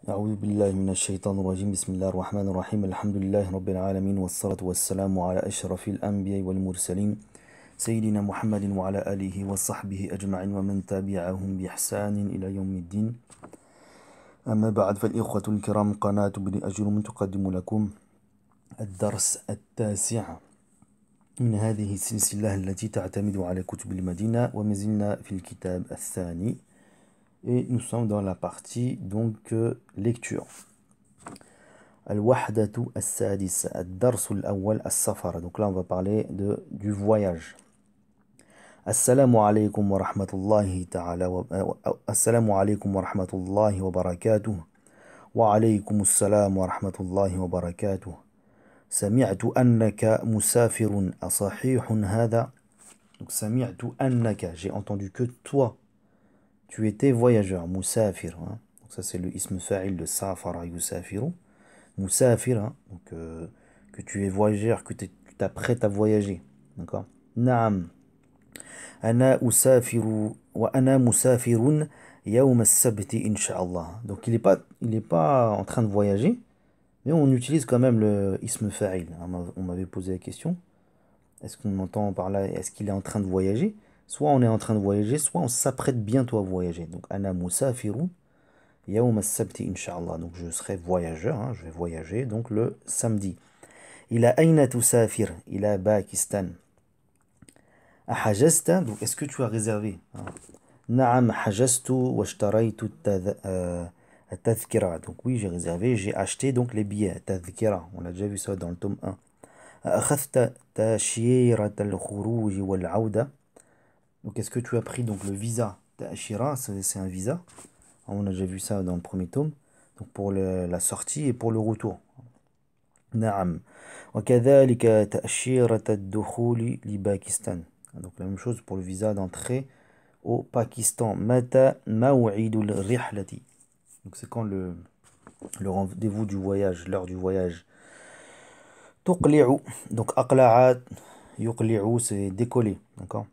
أعوذ بالله من الشيطان الرجيم بسم الله الرحمن الرحيم الحمد لله رب العالمين والصلاة والسلام على أشرف الأنبياء والمرسلين سيدنا محمد وعلى آله وصحبه أجمعين ومن تبعهم بإحسان إلى يوم الدين. أما بعد فالإخوة الكرام، قناة ابن أجرم تقدم لكم الدرس التاسع من هذه السلسلة التي تعتمد على كتب المدينة، وما زلنا في الكتاب الثاني et nous sommes dans la partie donc lecture. Al-Wahdatu As-Sadis, Ad-Darsu Al-Awwal As-Safar. Donc là on va parler du voyage. Assalamu alaikum wa rahmatullahi ta'ala Assalamu alaikum wa rahmatullahi wa barakatuh. Wa alaikum assalam wa rahmatullahi wa barakatuh. سمعت أنك مسافر أصحيح هذا. Donc سمعت أنك, j'ai entendu que toi tu étais voyageur, musafir. Hein. Donc ça c'est le ism fa'il de safara yusafiru. Musafir, hein. Donc que tu es voyageur, que tu t'apprêtes à voyager. D'accord. Naam. Ana usafiru wa ana musafirun yawm as-sabti insha'Allah. Donc il est pas en train de voyager, mais on utilise quand même le ism fa'il. On m'avait posé la question. Est-ce qu'on entend par là, est-ce qu'il est en train de voyager? Soit on est en train de voyager, soit on s'apprête bientôt à voyager. Donc, ana musafiru yawm as-sabti insha'Allah. Donc, je serai voyageur, hein, je vais voyager, donc le samedi. Ila ayna tusafir? Ila Pakistan. Ahajasta? Donc, est-ce que tu as réservé? Na'am hajastu wa ishtaraytu at-tadhkira. Donc, oui, j'ai réservé, j'ai acheté donc les billets, tadhkira. On a déjà vu ça dans le tome 1. أخذت تأشيرة الخروج والعودة. Donc est-ce que tu as pris donc le visa? Ta'ashira, c'est un visa. On a déjà vu ça dans le premier tome. Donc pour la sortie et pour le retour. نعم. وكذلك تأشيرة الدخول لباكستان. Donc la même chose pour le visa d'entrée au Pakistan. متى موعد الرحلة. Donc c'est quand le rendez-vous du voyage, l'heure du voyage. تقلع. Donc أقلع يقلع c'est décoller. D'accord.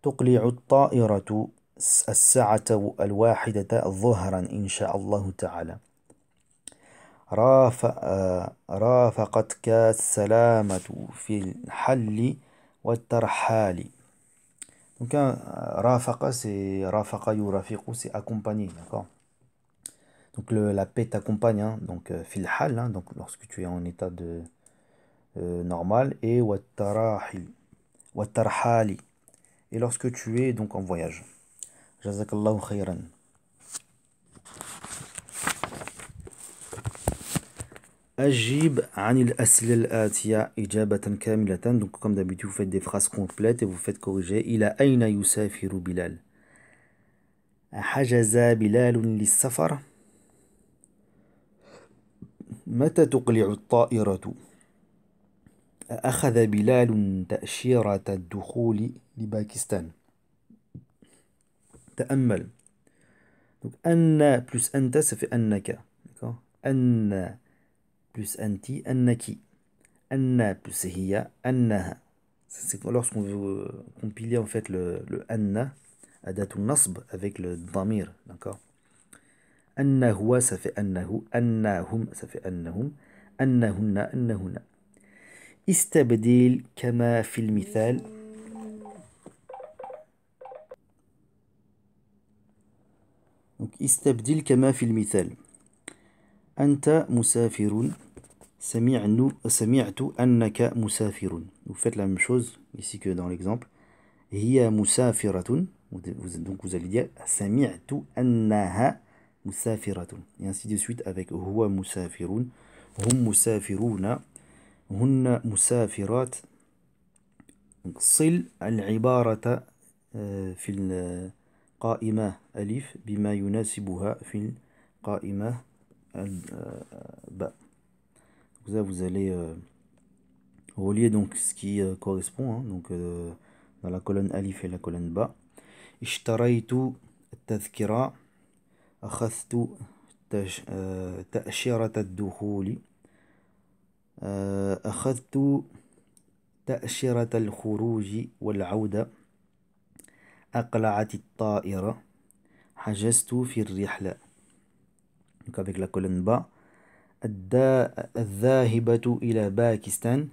تقلع الطائرة الساعة 1 ظهرا إن شاء الله تعالى. رافقتك السلامة في الحل والترحال. Donc رافق c'est رافق يرافق, c'est accompagné, d'accord. Donc la paix t'accompagne, hein, donc في الحال, hein, donc lorsque tu es en état de normal, et والترحال, et lorsque tu es donc en voyage. Jazakallahu khayran. Ajib anil aslil atiya ijabatan kamilatan. Donc comme d'habitude vous faites des phrases complètes et vous faites corriger. Ila ayna yusafiru Bilal. Hajaza Bilal للسفر. متى تقلع الطائرة. أخذ بلال تأشيرة الدخول لباكستان. تأمل. Donc أن plus أنت ça fait أنك. D'accord. أن plus أنتي أنكي. أن plus هي أنها. C'est lorsqu'on veut compiler en fait le أن أداة النصب avec le ضمير. D'accord. أن هو ça fait أنه. أنهم ça fait أنهم. أنهن أنهن. استبدل كما في المثال. Donc استبدل كما في المثال. أنت مسافر. سمعت أنك مسافر. Vous faites la même chose ici que dans l'exemple. هي مسافرة. Donc vous allez dire سمعت أنها مسافرة. Et ainsi de suite avec هو مسافر. هم مسافرون. هن مسافرات. صل العبارة في القائمة ألف بما يناسبها في القائمة باء. Vous allez relier donc ce qui correspond, hein, donc dans la colonne alif et la colonne ba. اشتريت التذكرة. أخذت تأشيرة الدخول. أخذت تأشيرة الخروج والعودة. أقلعت الطائرة. حجزت في الرحلة. Donc avec la colonne bas. الذاهبة إلى باكستان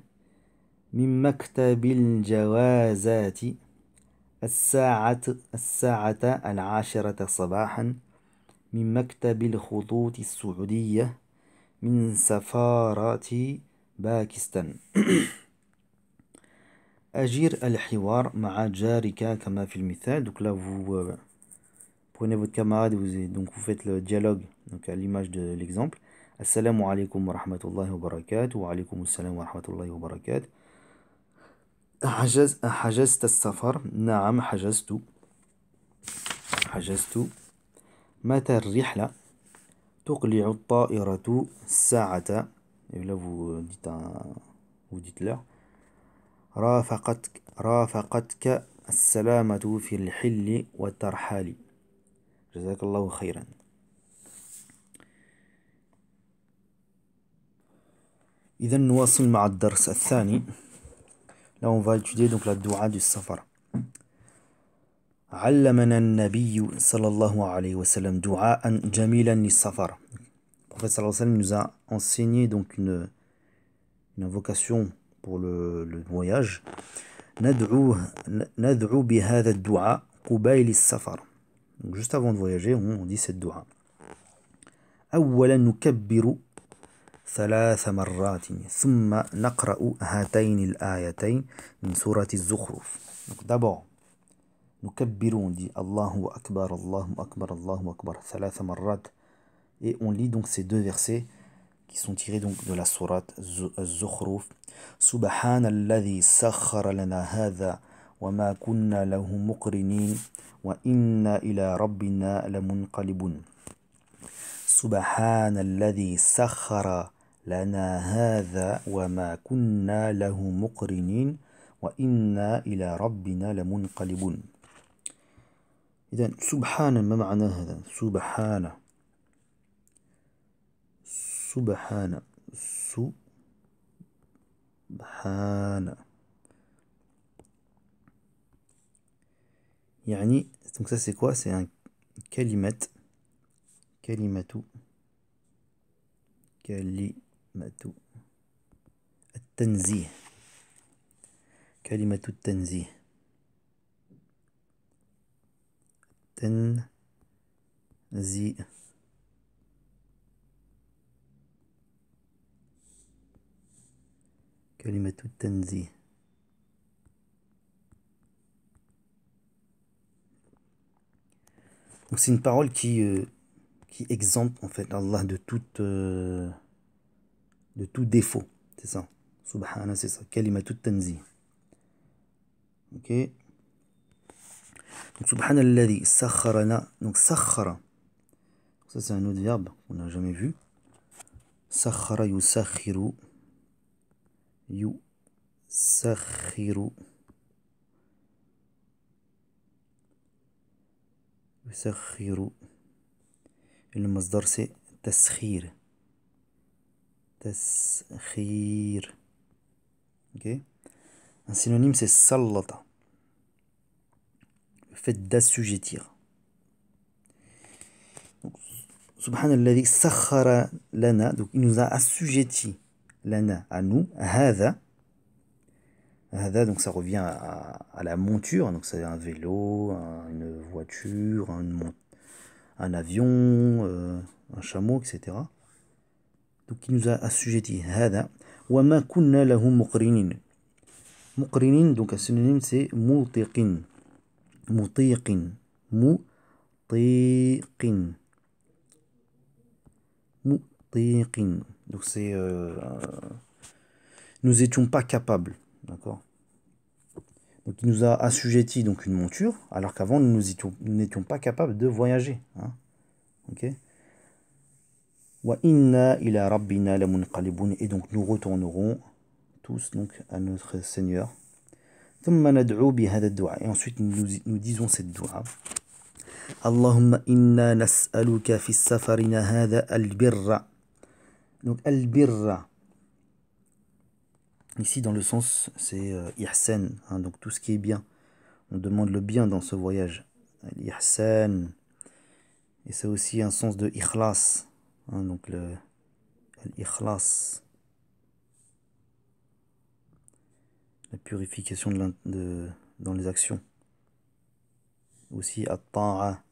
من مكتب الجوازات الساعة 10 صباحا من مكتب الخطوط السعودية من سفارة باكستان. أجير الحوار مع جارك كما في المثال. Donc là vous prenez votre camarade et donc vous faites le dialogue donc à l'image de l'exemple. Assalamu alaikum wa rahmatullahi wa barakatuh. Wa alaikum assalam wa rahmatullahi wa barakatuh. حجزت السفر؟ نعم حجزت. متى الرحلة؟ تقلع الطائرة الساعة. Et là vous dites l'heure. رافقتك السلامة في الحل والترحال. جزاك الله خيرا. إذا نواصل مع الدرس الثاني. Là on va étudier donc la dua du safar. علمنا النبي صلى الله عليه وسلم دعاء جميلا للسفر. Le prophète صلى الله عليه وسلم nous a enseigné donc une invocation pour le voyage. ندعو بهذا الدعاء قبيل السفر. Donc juste avant de voyager, on dit cette dua. أولا نكبر 3 مرات ثم نقرأ هاتين الآيتين من سورة الزخرف. Donc d'abord, نكبر, on dit Allahu Akbar, Allahu Akbar, Allahu Akbar 3 مرات. Et on lit donc ces 2 versets qui sont tirés donc de la sourate Az-Zukhruf. سبحان الذي سخر لنا هذا وما كنا له مقرنين وإنا إلى ربنا لمنقلبون. سبحان الذي سخر لنا هذا وما كنا له مقرنين وإنا إلى ربنا لمنقلبون. إذن سبحان ما معنى هذا؟ سبحان يعني donc ça c'est quoi? C'est un كلمة التنزيه. كلمة التنزيه. تنزيه. كلمة التنزيه. Donc c'est une parole qui exempte en fait Allah de tout défaut. C'est ça. Subhana, c'est ça. Kalimatut tanzih. Ok. Donc subhanalladhi sakharana. Donc sakhara. Ça c'est un autre verbe qu'on n'a jamais vu. Sakhara yusakhiru. Yusakhiru. يسخر. المصدر c'est تسخير. Ok. Un synonyme c'est sallata, le fait d'assujettir. Subhanalladhi sakhara lana, donc il nous a assujetti, lana, à nous, hadha. Hadha, donc ça revient à la monture, donc c'est un vélo, une voiture, un avion, un chameau, etc. Donc il nous a assujetti, hadha. Wa ma kunna lahu muqrinin. Muqrinin, donc un synonyme c'est mutiqin. Mutiqin. Mutiqin. Mutiqin. Donc c'est nous étions pas capables. D'accord. Donc il nous a assujetti donc une monture, alors qu'avant nous n'étions pas capables de voyager. Hein. Ok. Wa inna ila rabbina lamunqalibun, et donc nous retournerons tous donc à notre Seigneur. Thumma nad'u bi hadha ad-du'a, et ensuite nous disons cette dua. Allahumma inna nas'aluka fi safarina hadha al-birra. Donc al-birra. Ici, dans le sens, c'est ihsan, hein, donc tout ce qui est bien. On demande le bien dans ce voyage. Ihsan. Et c'est aussi un sens de ikhlas, hein, donc l'ikhlas, la purification dans les actions. Aussi at-ta'a,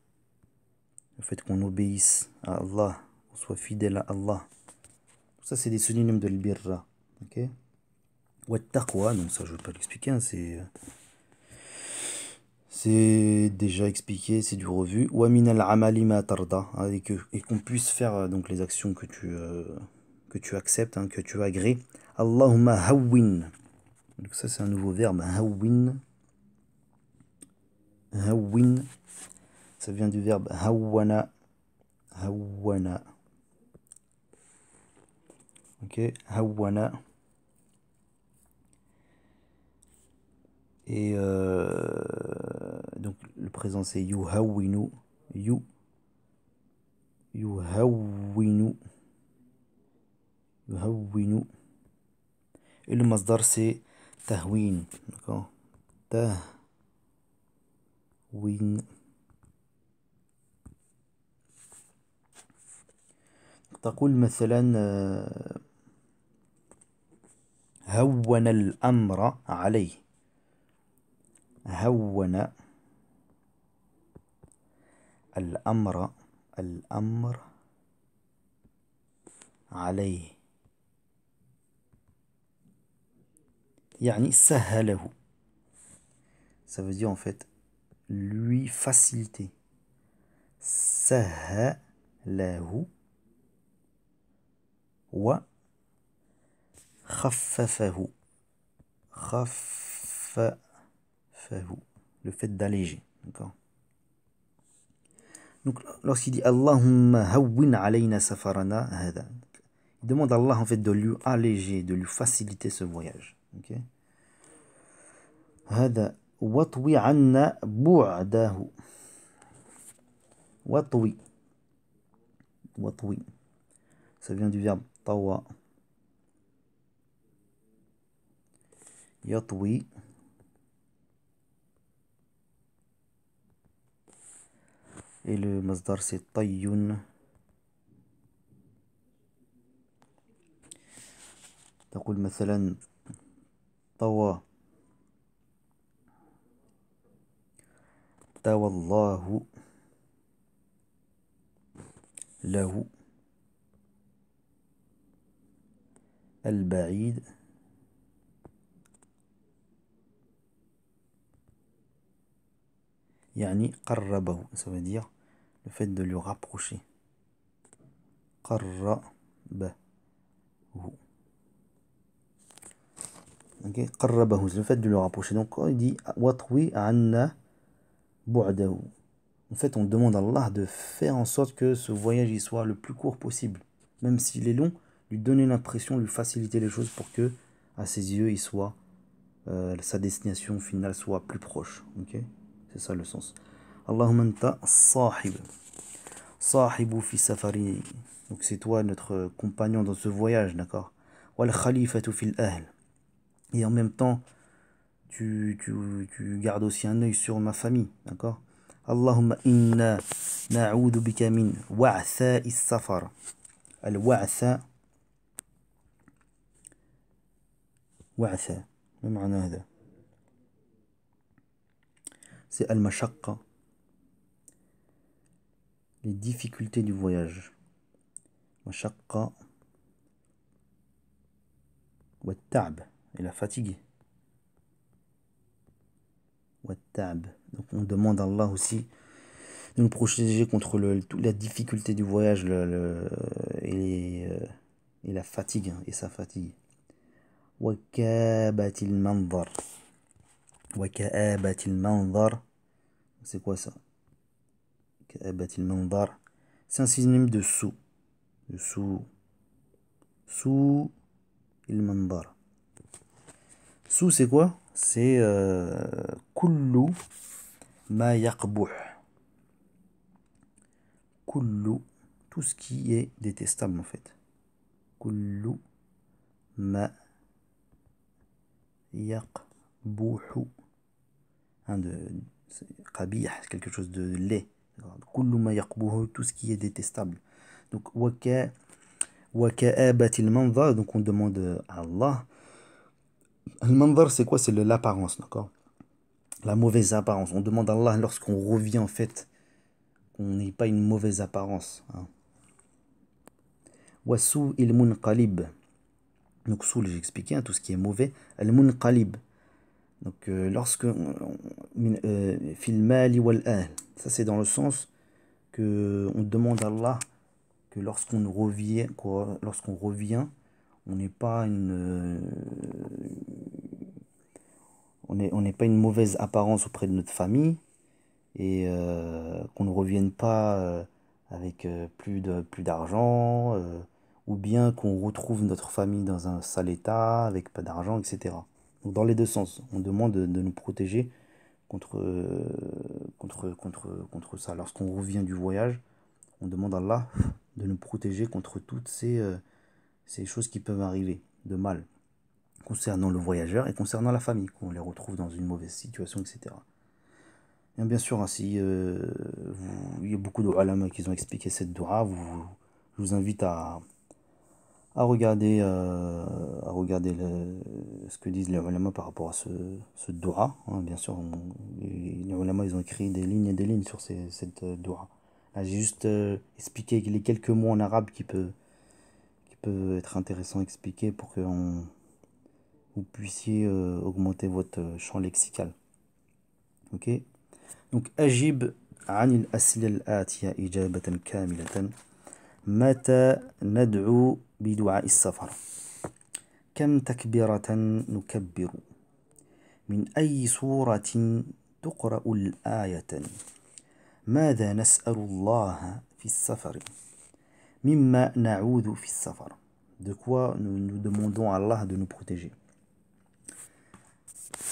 le fait qu'on obéisse à Allah, qu'on soit fidèle à Allah. Tout ça c'est des synonymes de l'birra. Ok. Wa taqwa, donc ça je ne vais pas l'expliquer, hein, c'est déjà expliqué, c'est du revu. Wa min al-amali ma tarda, et qu'on puisse faire donc les actions que tu acceptes, hein, que tu agrées. Allahumma hawwin. Donc ça c'est un nouveau verbe, hawwin. Hawwin, ça vient du verbe hawwana. Hawwana. Ok, hawwana. Et donc le présent c'est yuhawwinu. Yuhawwinu. Yuhawwinu. Et le masdar c'est tahwin. D'accord. Tahwin. تقول مثلا هون الأمر عليه. هون الأمر عليه يعني سهله. Ça veut dire en fait lui faciliter. سهله و خففه. خففه. Le fait d'alléger. D'accord. Donc lorsqu'il dit Allahumma hawwin alayna safarana hada, il demande à Allah en fait de lui alléger, de lui faciliter ce voyage. Ok. هذا واطوي عنا بعده. واطوي. واطوي. Ça vient du verbe tawa. Yatwi. Et le masdar c'est tayyun. تقول مثلا طوى. طوى الله له البعيد يعني قربه. Ça veut dire le fait de lui rapprocher. قربه. Ok, قربه, c'est le fait de le rapprocher. Donc quand il dit watwi anna bu'dahu, en fait on demande à Allah de faire en sorte que ce voyage y soit le plus court possible, même s'il est long, lui donner l'impression, lui faciliter les choses pour que à ses yeux il soit sa destination finale soit plus proche. Ok, c'est ça le sens. Allahumma anta sahib. Sahibu fi safari. Donc c'est toi notre compagnon dans ce voyage, d'accord. Wal khalifatu fil ahl. Et en même temps, tu gardes aussi un œil sur ma famille, d'accord. Allahumma inna na'udhu bika min wa'tha'i safar. Al-wa'tha. Wa'tha. ما معنى هذا؟ C'est al-mashaqqa. Les difficultés du voyage. Mashaqqa. Wa ta'b. Et la fatigue. Wa ta'b. Donc on demande à Allah aussi de nous protéger contre toute la difficulté du voyage et la fatigue, et sa fatigue. وكآبة المنظر. وكآبة المنظر. C'est quoi ça? كآبة المنظر. C'est un synonyme de sous. De sous. Sous المنظر. Sous c'est quoi? C'est كل ما يقبح. كل, tout ce qui est détestable en fait. كل ما يقبح. Qabih, quelque chose de laid. كل ما يقبح, tout ce qui est détestable. Donc, وكآبة المنظر, donc on demande à Allah. Al-manzar, c'est quoi? C'est l'apparence, d'accord? La mauvaise apparence. On demande à Allah lorsqu'on revient, en fait, qu'on n'ait pas une mauvaise apparence. Hein. Wasu il munqalib. Donc, soul, j'ai expliqué, hein, tout ce qui est mauvais. Al-munqalib. Donc, lorsque. Fil mali wal ahl. Ça, c'est dans le sens que on demande à Allah que lorsqu'on revient, on n'est pas on n'est pas une mauvaise apparence auprès de notre famille et qu'on ne revienne pas avec plus d'argent ou bien qu'on retrouve notre famille dans un sale état avec pas d'argent, etc. Donc dans les deux sens, on demande de nous protéger contre ça. Lorsqu'on revient du voyage, on demande à Allah de nous protéger contre toutes ces choses qui peuvent arriver de mal concernant le voyageur et concernant la famille, qu'on les retrouve dans une mauvaise situation, etc. Et bien sûr, ainsi, il y a beaucoup de ulama qui ont expliqué cette dua. Je vous invite à regarder, ce que disent les ulama par rapport à ce dua. Hein. Bien sûr, les ulama, ils ont écrit des lignes et des lignes sur cette dua. Là, j'ai juste expliqué les quelques mots en arabe qui peut être intéressant à expliquer pour que vous puissiez augmenter votre champ lexical. Ok? Donc, أجب عن الأسئلة الآتية إجابة كاملة. متى ندعو بدعاء السفر؟ كم تكبيرة نكبر؟ من أي سورة تقرأ الآية؟ ماذا نسأل الله في السفر؟ مما نعوذ في السفر. De quoi nous demandons à Allah de nous protéger.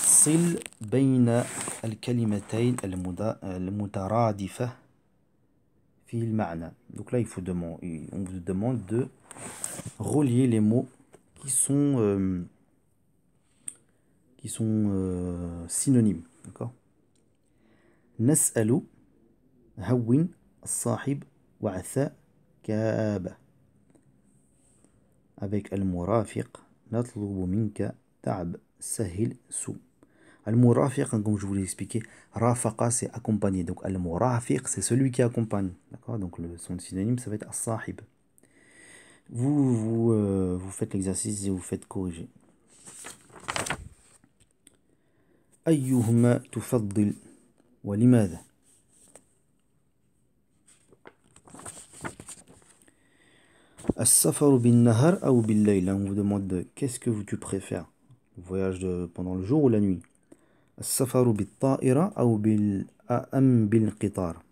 صل بين الكلمتين المترادفة في المعنى. Donc là, on vous demande de relier les mots qui sont synonymes. D'accord? نسأل هون الصاحب وعثاء كآبة. Avec المرافق نطلب منك تعب سهل سوء. Al-Murafiq, comme je vous l'ai expliqué, Rafaqa c'est accompagné. Donc Al-Murafiq c'est celui qui accompagne. D'accord? Donc son synonyme ça va être As-Sahib. Vous faites l'exercice et vous faites corriger. أيهما تفضل ولماذا؟ السفر بالنهار أو بالليل. On vous demande qu'est-ce que tu préfères? Le voyage pendant le jour ou la nuit? السفر بالطائرة أم بالقطار.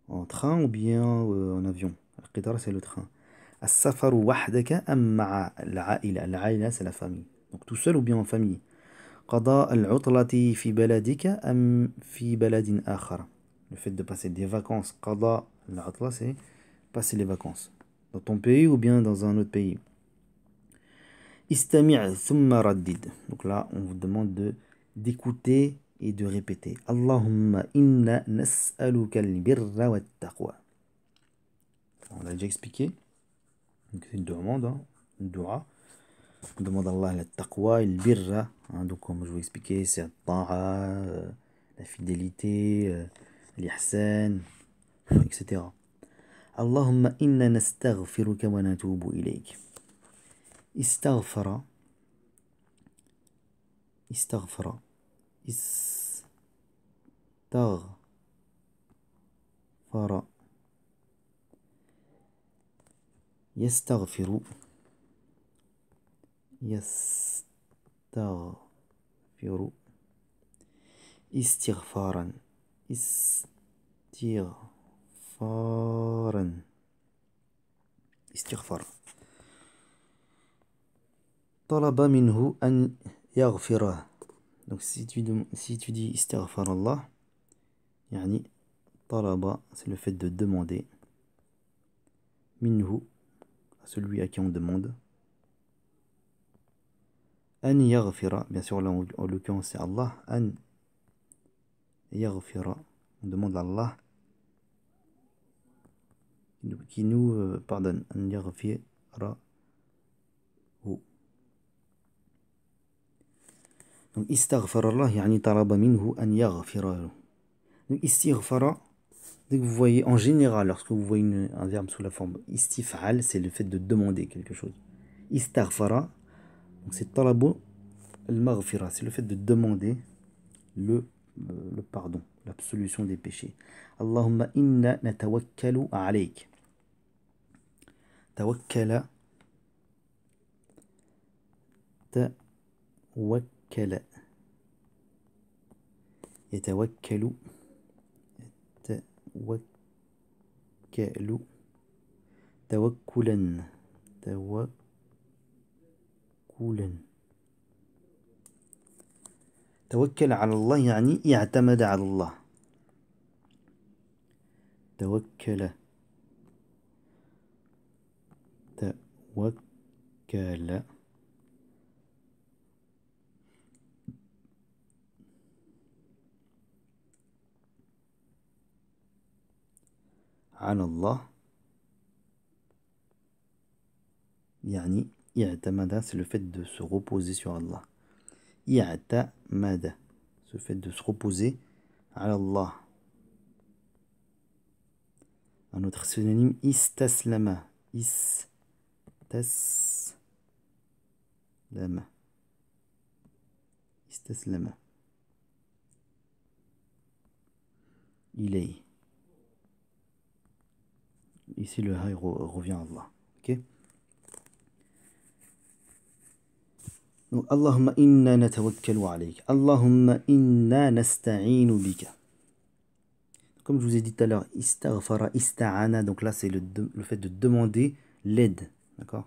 En train ou bien en avion. القطار c'est le train. السفر وحدك أم مع العائلة. العائلة c'est la famille. Donc tout seul ou bien en famille. قضاء العطلة في بلدك أم في بلد آخر. Le fait de passer des vacances. قضاء العطلة c'est passer les vacances. Dans ton pays ou bien dans un autre pays. استمع ثم ردد. Donc là on vous demande d'écouter et de répéter. Allahumma inna nas'aluka al-birra wa taqwa. On l'a déjà expliqué. Donc c'est une demande, hein, une dua. On demande à Allah la taqwa et le birra. Hein, donc comme je vous ai expliqué, c'est ta'a, la fidélité, l'ihsan, etc. Allahumma inna nastaghfiruka wa natubu ilayk. Istaghfara. استغفر يستغفر استغفارا استغفار طلب منه أن يغفره. Donc si tu dis istighfar Allah, yani talaba c'est le fait de demander, minhu à celui à qui on demande, an yaghfira, bien sûr là en l'occurrence c'est Allah, an yaghfira, on demande à Allah qui nous pardonne. أن يغفره. Donc استغفر الله يعني طلب منه أن يغفر له. Donc istighfara, dès que vous voyez en général, lorsque vous voyez un verbe sous la forme istif'al, c'est le fait de demander quelque chose. Istaghfara, donc c'est talabu al-maghfira, c'est le fait de demander le pardon, l'absolution des péchés. Allahumma inna natawakkalu alayk. Tawakkala, tawakkala, yatawakkalu, tawakkalu, tawakkulan, tawakkulan. توكل على الله يعني اعتمد على الله. توكل على الله يعني اعتمد, c'est le fait de se reposer sur Allah. اعتمد, ce fait de se reposer على الله. Un autre synonyme, istaslama. Istaslama. Istaslama. Ilay. Ici le hay revient à Allah. Ok. Donc, Allahumma inna natawakkalu alayk. Allahumma inna nasta'inu bika. Comme je vous ai dit tout à l'heure, istaghfara, ista'ana, donc là c'est le fait de demander l'aide. D'accord.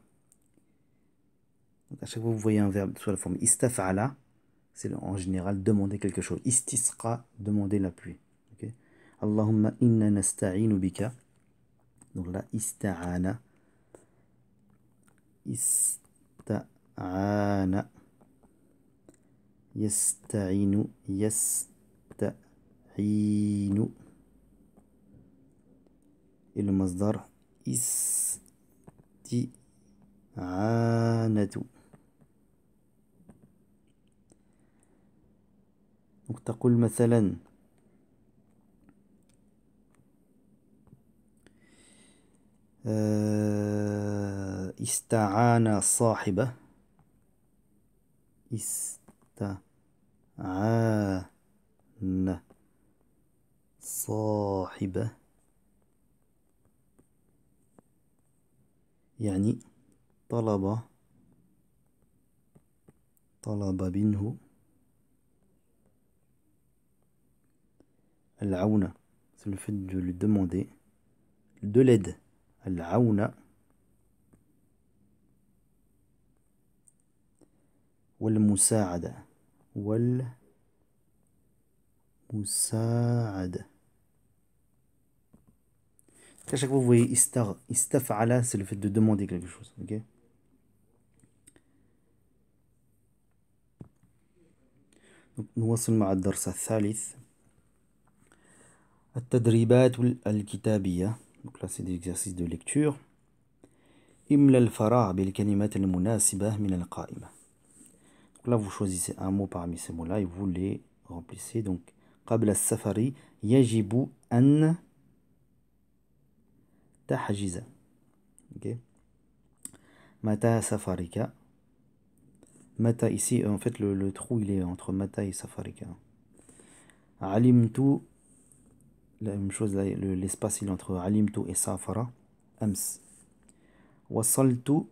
Donc à chaque fois que vous voyez un verbe sous la forme istaf'ala, c'est en général demander quelque chose. Istisqa, demander la pluie. Okay. Allahumma inna nasta'inu bika. Donc là, ista'ana. Ista'ana. Yasta'inu. Yasta'inu. Et le masdar isti'anatu. Donc تقول مثلا استعان صاحبه. استعان صاحبه يعني طلب منه العون, c'est le fait de lui demander de l'aide. العون والمساعدة. والمساعدة. À chaque fois vous voyez istaf'ala, c'est le fait de demander quelque chose. Ok. نواصل مع الدرس الثالث. التدريبات الكتابية. Donc là c'est des exercices de lecture. إملى الفراغ بالكلمات المناسبة من القائمة. Donc là vous choisissez un mot parmi ces mots-là et vous les remplissez. Donc قبل السفر يجب أن تحجز. Ok. متى سفرك. Mata ici, en fait, le trou il est entre Mata et Safarika. Alimtu, la même chose, l'espace il est entre Alimtu et Safara. Ams. Wasaltu,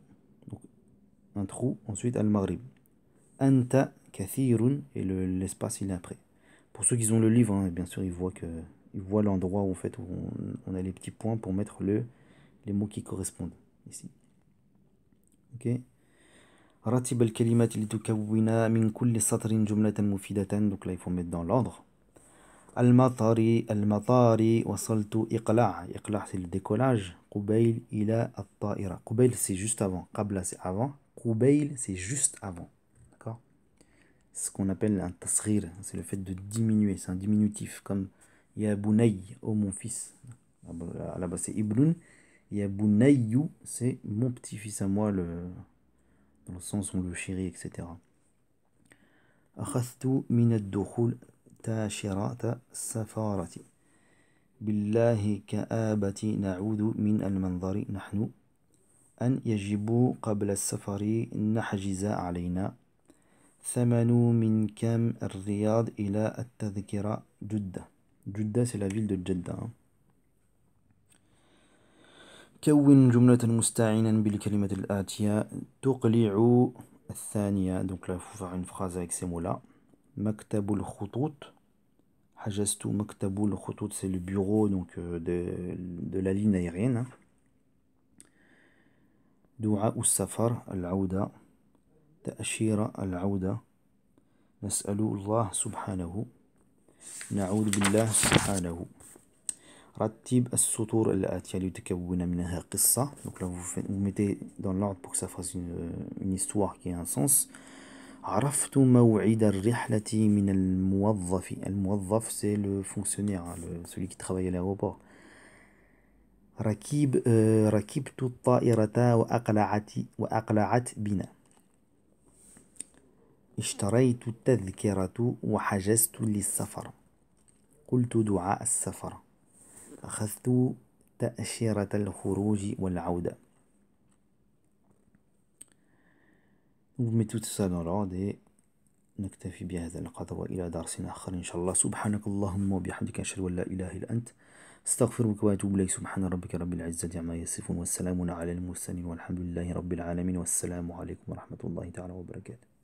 un trou, ensuite Al-Maghrib. Anta kathirun, et l'espace il est après. Pour ceux qui ont le livre, hein, bien sûr, ils voient l'endroit où, en fait, où on a les petits points pour mettre les mots qui correspondent ici. Ok. رتب الكلمات لتكون من كل سطر جملة مفيدة. Donc là il faut mettre dans l'ordre. المطار وصلت إقلاع. إقلاع c'est le décollage. قبيل إلى الطائرة. قبيل c'est juste avant. قبل c'est avant. قبيل c'est juste avant. D'accord. C'est ce qu'on appelle un tasghir. C'est le fait de diminuer. C'est un diminutif comme Ya bunay, oh mon fils. À la base c'est Ibnun. يا بني, c'est mon petit-fils à moi, dans le sens où le chéri, etc. أخذت من الدخول تاشرة السفارة بالله كآبة نعوذ من المنظر نحن أن يجب قبل السفر نحجز علينا ثمن من كم الرياض إلى التذكرة جدة. جدة c'est la ville de Jeddah. كون جملة مستعينا بالكلمة الآتية تقلع الثانية. Donc là il faut faire une phrase avec ces mots-là. مكتب الخطوط. حجزت مكتب الخطوط, c'est le bureau donc de la ligne aérienne. دعاء السفر العودة. تأشيرة العودة. نسأل الله سبحانه. نعوذ بالله سبحانه. رتب السطور الآتية لتكون منها قصة. Donc là vous mettez dans l'ordre pour que ça fasse une histoire qui ait un sens. عرفت موعد الرحلة من الموظف. الموظف c'est le fonctionnaire, celui qui travaille à l'aéroport. ركبت الطائرة وأقلعت بنا. اشتريت التذكرة وحجزت للسفر. قلت دعاء السفر. أخذت تأشيرة الخروج والعودة. Vous mettez tout ça dans l'ordre et نكتفي بهذا القدر وإلى درس آخر إن شاء الله. سبحانك اللهم وبحمدك أشهد أن لا إله إلا أنت استغفرك وأتوب إليك. سبحان ربك رب العزة عما يصفون والسلام على المرسلين والحمد لله رب العالمين والسلام عليكم ورحمة الله تعالى وبركاته.